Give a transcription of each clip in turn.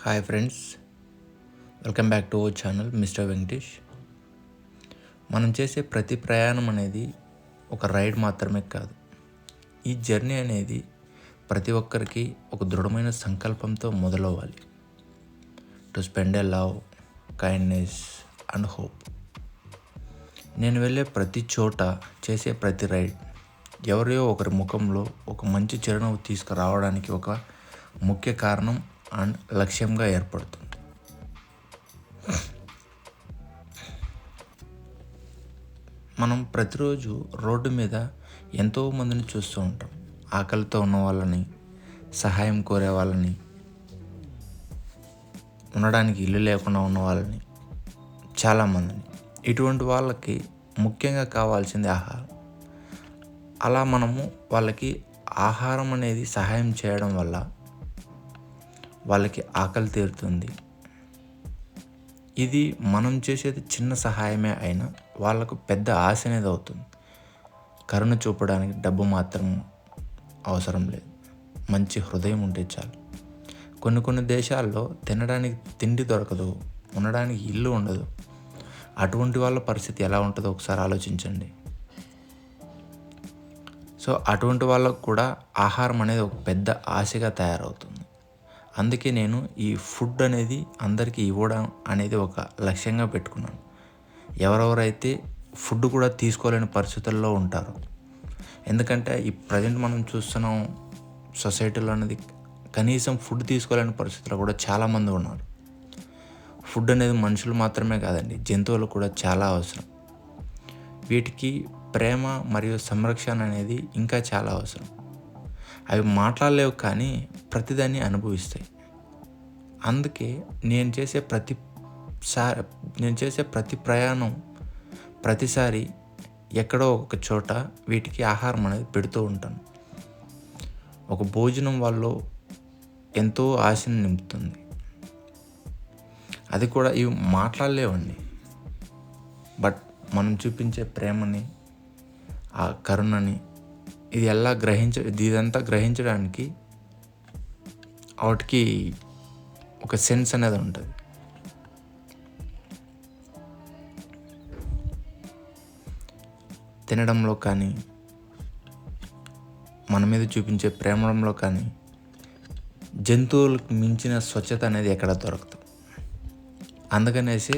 Hi friends, welcome back to our channel mister Venkatesh. మనం చేసే ప్రతి ప్రయాణం అనేది ఒక రైడ్ మాత్రమే కాదు. ఈ జర్నీ అనేది ప్రతి ఒక్కరికి ఒక దృఢమైన సంకల్పంతో మొదలవ్వాలి. To spend a love, kindness and hope. నేను వెళ్ళే ప్రతి చోట చేసే ప్రతి రైడ్ ఎవరియో ఒకరి ముఖంలో ఒక మంచి చిరునవ్వు తీసుకురావడానికి ఒక ముఖ్య కారణం అండ్ లక్ష్యంగా ఏర్పడుతుంది. మనం ప్రతిరోజు రోడ్డు మీద ఎంతోమందిని చూస్తూ ఉంటాం. ఆకలితో ఉన్న వాళ్ళని, సహాయం కోరే వాళ్ళని, ఉండడానికి ఇల్లు లేకుండా ఉన్న వాళ్ళని, చాలామందిని. ఇటువంటి వాళ్ళకి ముఖ్యంగా కావాల్సింది ఆహారం. అలా మనము వాళ్ళకి ఆహారం అనేది సహాయం చేయడం వల్ల వాళ్ళకి ఆకలి తీరుతుంది. ఇది మనం చేసేది చిన్న సహాయమే అయినా వాళ్ళకు పెద్ద ఆశ అనేది అవుతుంది. కరుణ చూపడానికి డబ్బు మాత్రం అవసరం లేదు, మంచి హృదయం ఉంటే చాలు. కొన్ని దేశాల్లో తినడానికి తిండి దొరకదు, ఉండడానికి ఇల్లు ఉండదు. అటువంటి వాళ్ళ పరిస్థితి ఎలా ఉంటుందో ఒకసారి ఆలోచించండి. సో అటువంటి వాళ్ళకు కూడా ఆహారం అనేది ఒక పెద్ద ఆశగా తయారవుతుంది. అందుకే నేను ఈ ఫుడ్ అనేది అందరికీ ఇవ్వడం అనేది ఒక లక్ష్యంగా పెట్టుకున్నాను. ఎవరెవరైతే ఫుడ్ కూడా తీసుకోలేని పరిస్థితుల్లో ఉంటారో, ఎందుకంటే ఈ ప్రజెంట్ మనం చూస్తున్నాం సొసైటీలో అనేది కనీసం ఫుడ్ తీసుకోలేని పరిస్థితుల్లో కూడా చాలామంది ఉన్నారు. ఫుడ్ అనేది మనుషులు మాత్రమే కాదండి, జంతువులు కూడా చాలా అవసరం. వీటికి ప్రేమ మరియు సంరక్షణ అనేది ఇంకా చాలా అవసరం. అవి మాట్లాడలేవు కానీ ప్రతిదాన్ని అనుభవిస్తాయి. అందుకే నేను చేసే ప్రతి ప్రయాణం, ప్రతిసారి ఎక్కడో ఒక చోట వీటికి ఆహారం అనేది పెడుతూ ఉంటాను. ఒక భోజనం వాళ్ళు ఎంతో ఆశను నింపుతుంది. అది కూడా ఇవి మాట్లాడలేవండి, బట్ మనం చూపించే ప్రేమని, ఆ కరుణని ఇదంతా గ్రహించడానికి వాటికి ఒక సెన్స్ అనేది ఉంటుంది. తినడంలో కానీ, మన మీద చూపించే ప్రేమలో కానీ జంతువులకు మించిన స్వచ్ఛత అనేది ఎక్కడ దొరకదు. అందుకనేసి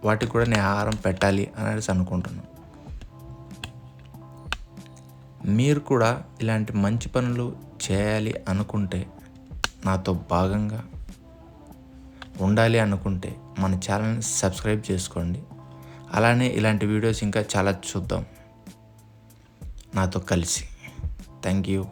వాటికి కూడా నేను ఆహారం పెట్టాలి అనేసి అనుకుంటున్నాను. మీరు కూడా ఇలాంటి మంచి పనులు చేయాలి అనుకుంటే, నాతో భాగంగా ఉండాలి అనుకుంటే మన ఛానల్ని సబ్స్క్రైబ్ చేసుకోండి. అలానే ఇలాంటి వీడియోస్ ఇంకా చాలా చూద్దాం నాతో కలిసి. Thank you.